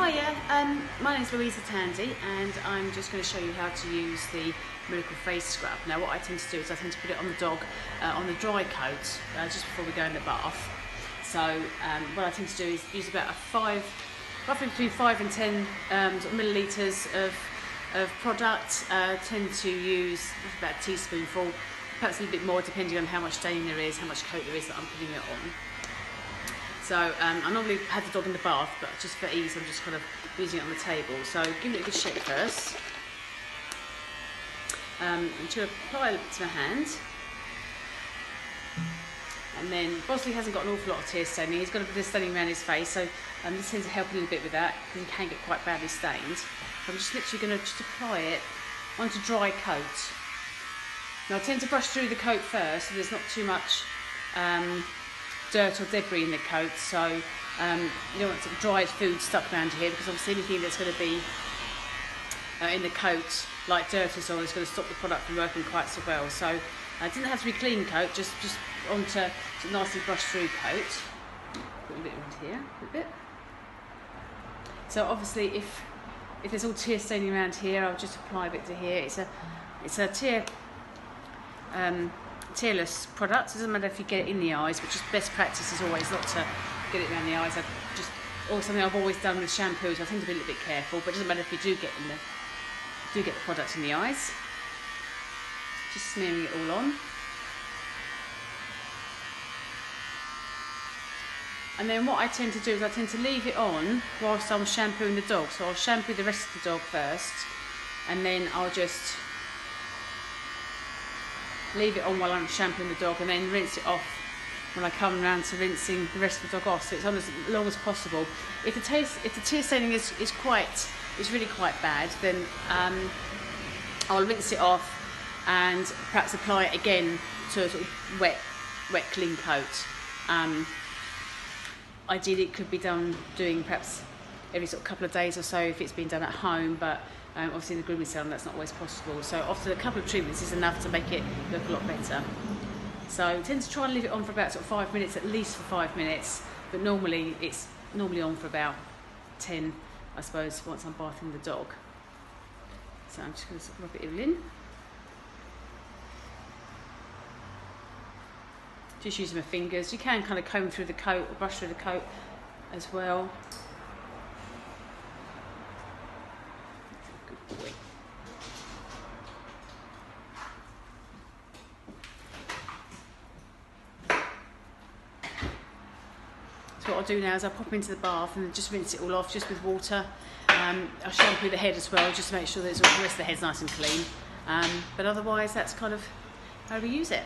Hiya, my name's Louisa Tandy and I'm just going to show you how to use the Miracle Face Scrub. Now what I tend to do is I tend to put it on the dog on the dry coat just before we go in the bath. So what I tend to do is use about roughly between 5 and 10 sort of millilitres of product. Tend to use about a teaspoonful, perhaps a little bit more depending on how much staining there is, how much coat there is that I'm putting it on. So I normally have the dog in the bath, but just for ease I'm just kind of using it on the table. So give it a good shake first. I'm just going to apply it to my hand. And then Bosley hasn't got an awful lot of tear staining, he's got a bit of staining around his face, so this tends to help a little bit with that because he can get quite badly stained. So I'm just literally going to just apply it onto dry coat. Now I tend to brush through the coat first so there's not too much dirt or debris in the coat, so you don't want some dry food stuck around here because obviously anything that's going to be in the coat, like dirt or so, is going to stop the product from working quite so well. So it doesn't have to be clean coat, just onto a nicely brushed through coat. Put a bit around here, a bit. So obviously if there's all tear staining around here, I'll just apply a bit to here. It's a tearless product. It doesn't matter if you get it in the eyes, but just best practice is always not to get it around the eyes. Or something I've always done with shampoos, I tend to be a little bit careful, but it doesn't matter if you do get the product in the eyes. Just smearing it all on. And then what I tend to do is I tend to leave it on whilst I'm shampooing the dog. So I'll shampoo the rest of the dog first, and then I'll just leave it on while I'm shampooing the dog, and then rinse it off when I come around to rinsing the rest of the dog off. So it's on as long as possible. If the tear staining is really quite bad, then I'll rinse it off and perhaps apply it again to a sort of wet clean coat. Ideally it could be doing perhaps every sort of couple of days or so if it's been done at home, but obviously in the grooming salon that's not always possible. So after a couple of treatments is enough to make it look a lot better. So I tend to try and leave it on for about sort of 5 minutes, at least for 5 minutes, but normally it's on for about 10, I suppose, once I'm bathing the dog. So I'm just going to sort of rub it all in. Just using my fingers. You can kind of comb through the coat or brush through the coat as well. Good boy. So what I'll do now is I'll pop into the bath and just rinse it all off just with water. I'll shampoo the head as well just to make sure that the rest of the head's nice and clean. But otherwise that's kind of how we use it.